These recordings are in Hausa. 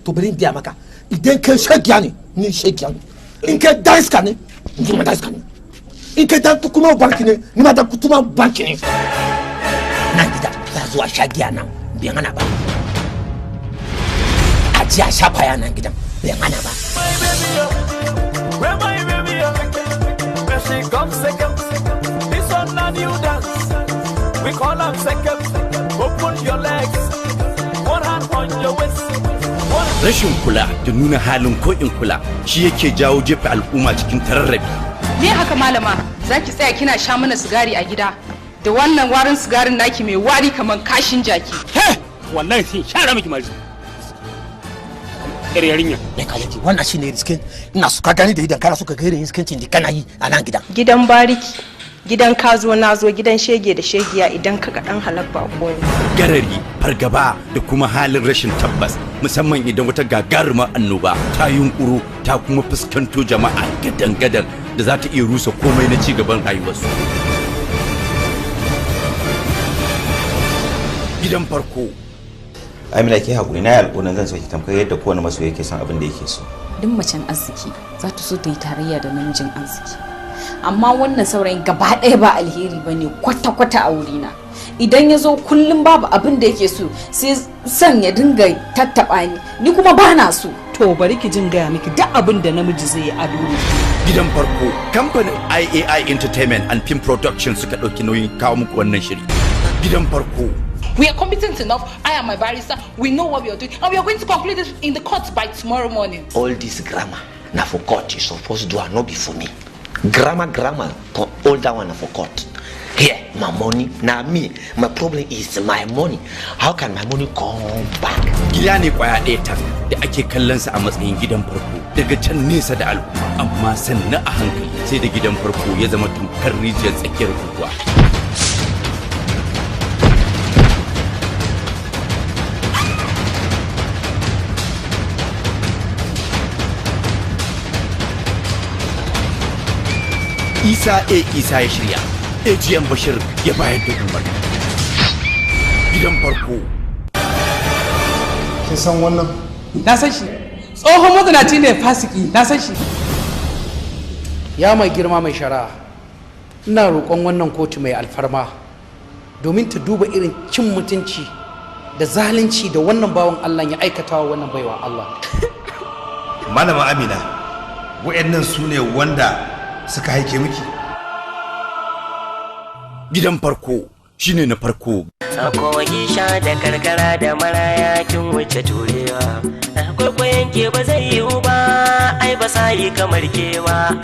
to bari in maka idan kai shagiya ne ni shagiya ne in kai daiska ne ni ma daiska ne in kai dan kuma banki ne ni ma dan kuma banki ne na gida za zuwa shagiya nan bai hana ba a ji a shafa yanan gidan bai hana ba this one a new dance we call am second open your legs one hand on your waist. Rashin kula da nuna halin ko'in kula shi yake jawo jefa al'umma cikin tararrabi. Me haka malama zaki tsaya kina sha mana sigari a gida da wannan warin sigarin naki mai wari kaman kashin jaki. He wallahi sai shara miki mari. Yarinya me kaje wannan shine riskin ina suka gani da idan kana suka ga irin riskincin da kana yi a nan gidan. Gidan bariki gidan kazo nazo gidan shege da shegiya idan kaga dan halabba ko ne. Garari fargaba da kuma halin rashin tabbas musamman idan wata gagarumar annoba ta yunkuro ta kuma fuskanto jama'a gadan-gadan da za ta iya rusa komai na ci gaban rayuwarsu. Gidan farko Amina ke hakuri na alƙunan zan so ki tamkar yadda kowane masoyi yake son abin da yake so. Duk macen arziki za ta so ta yi tarayya da namijin arziki. Amma wannan saurayin gaba ɗaya ba alheri bane kwata-kwata a wurina. Idan ya zo kullum babu abin da yake so sai son ya dinga tattaɓa ni kuma ba na so. To bari ki jin gaya miki duk abin da namiji zai yi a duniya. Gidan farko kamfanin IAI Entertainment and Film Production suka ɗauki nauyin kawo muku wannan shiri. Gidan farko. We are competent enough. I am my barrister. We know what we are doing, and we are going to conclude it in the court by tomorrow morning. All this grammar, now for court, you supposed to do and not be for me. Grammar, for all that one for court. Here, my money. Now me, my problem is my money. How can my money come back? Gida ne kwaya ɗaya ta da ake kallon sa a matsayin gidan farko daga can nesa da al'umma, amma sannan a hankali sai da gidan farko ya zama tamkar rijiyar tsakiyar guguwa. Isa ya shirya, AGM Bashir ya bayar da umarni. Gidan farko. Kin san wannan? Na san shi. Tsohon mazinaci ne fasiki, na san shi. Ya mai girma mai shari'a. Ina roƙon wannan kotu mai alfarma domin ta duba irin cin mutunci da zalunci da wannan bawan Allah ya aikata wa wannan baiwa Allah. Malama Amina, waɗannan su ne wanda suka haike miki. Gidan farko shine na farko. Akwai sha da karkara da maraya kin wuce turewa. Kwaikwayon ke ba zai yiwu ba, ai ba sa yi kamar ke ba.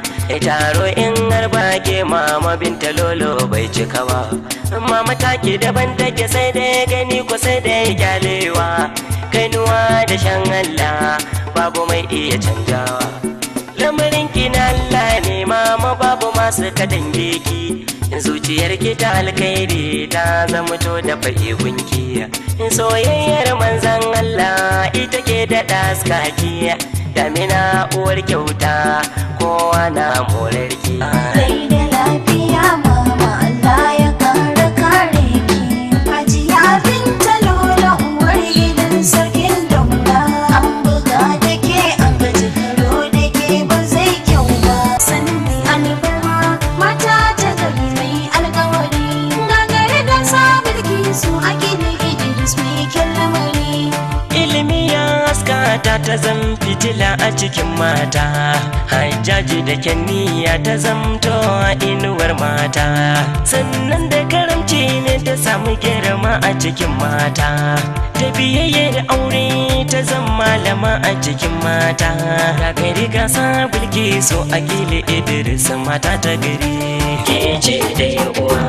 Taro in har ba ke mama binta lolo bai cika ba. Mama take daban take sai dai gani ko sai dai kyalewa. Kainuwa da shan Allah babu mai iya canjawa. Lamarin ki na Allah ne mama babu masu katange ki. Zuciyar ki ta alkhairi ta zamto da fahimunki. Soyayyar manzan Allah ita ke da daskaki. Damina uwar kyauta kowa na morarki. Rai da lafiya mama Allah ya kare kare ki. Hajiya binta lola uwar gidan sarkin daula. An buga da ke an gaji karo da ke ba zai kyau ba. Sanni alfarma mata ta gari mai alkawari. Gagare da sabirki su ake da idris mai kyan lamari. Ilimi ya haska ta zam fitila a cikin mata. Hajjaji da kyanniya ta zamto inuwar mata. Sannan da karamci ne ta samu girma a cikin mata. Ta biyayya da aure ta zama malama a cikin mata. Gagari gasa bulki so a gile idris mata ta gari. Ke ce da uwa